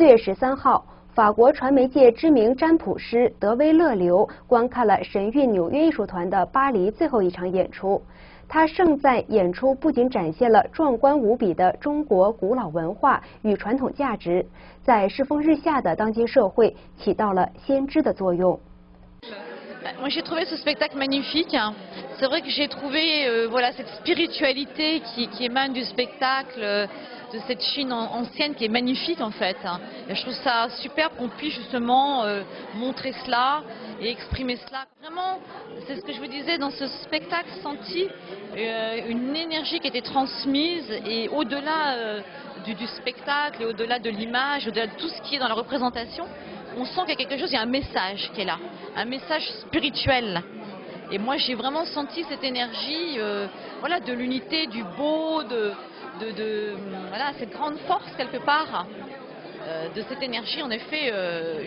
4月13号，法国传媒界知名占卜师德威勒留观看了神韵纽约艺术团的巴黎最后一场演出。他盛赞演出不仅展现了壮观无比的中国古老文化与传统价值，在世风日下的当今社会起到了先知的作用。 Moi j'ai trouvé ce spectacle magnifique. C'est vrai que j'ai trouvé voilà, cette spiritualité qui émane du spectacle, de cette Chine ancienne qui est magnifique en fait. Et je trouve ça superbe qu'on puisse justement montrer cela et exprimer cela. Vraiment, c'est ce que je vous disais dans ce spectacle, senti une énergie qui était transmise et au-delà du spectacle et au-delà de l'image, au-delà de tout ce qui est dans la représentation. On sent qu'il y a quelque chose, il y a un message qui est là, un message spirituel. Et moi j'ai vraiment senti cette énergie voilà, de l'unité, du beau, voilà, cette grande force quelque part, de cette énergie en effet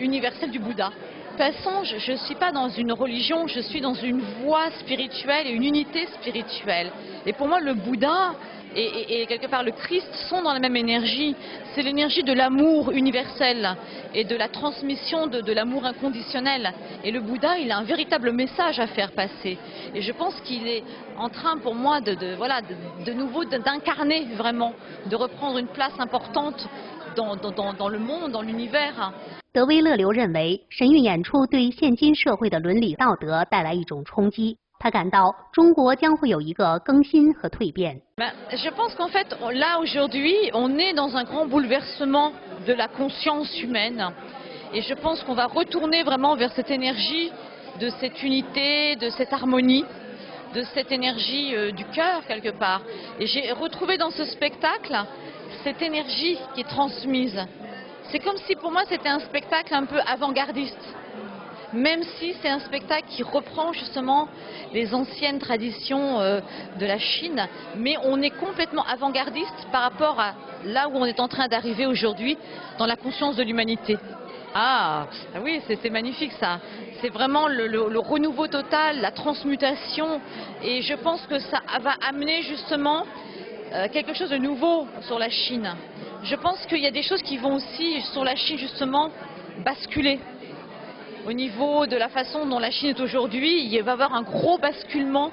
universelle du Bouddha. De toute façon, je ne suis pas dans une religion, je suis dans une voie spirituelle et une unité spirituelle. Et pour moi le Bouddha et quelque part le Christ sont dans la même énergie. C'est l'énergie de l'amour universel et de la transmission de l'amour inconditionnel. Et le Bouddha, il a un véritable message à faire passer. Et je pense qu'il est en train pour moi voilà, de nouveau d'incarner vraiment, de reprendre une place importante dans le monde, dans l'univers. 德威勒留认为，神韵演出对现今社会的伦理道德带来一种冲击。他感到中国将会有一个更新和蜕变。Je pense qu'en fait, là aujourd'hui, on est dans un grand bouleversement de la conscience humaine, et je pense qu'on va retourner vraiment vers cette énergie, de cette unité, de cette harmonie, de cette énergie du cœur quelque part. Et j'ai retrouvé dans ce spectacle cette énergie qui est transmise. C'est comme si pour moi c'était un spectacle un peu avant-gardiste. Même si c'est un spectacle qui reprend justement les anciennes traditions de la Chine, mais on est complètement avant-gardiste par rapport à là où on est en train d'arriver aujourd'hui dans la conscience de l'humanité. Ah oui, c'est magnifique ça. C'est vraiment le renouveau total, la transmutation, et je pense que ça va amener justement quelque chose de nouveau sur la Chine. Je pense qu'il y a des choses qui vont aussi sur la Chine justement basculer. Au niveau de la façon dont la Chine est aujourd'hui, il va y avoir un gros basculement.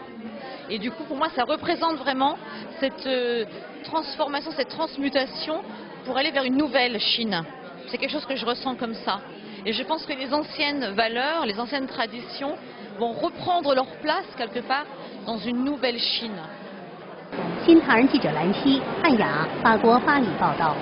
Et du coup, pour moi, ça représente vraiment cette transformation, cette transmutation pour aller vers une nouvelle Chine. C'est quelque chose que je ressens comme ça. Et je pense que les anciennes valeurs, les anciennes traditions vont reprendre leur place quelque part dans une nouvelle Chine. 新唐人记者兰希、汉雅，法国巴黎报道。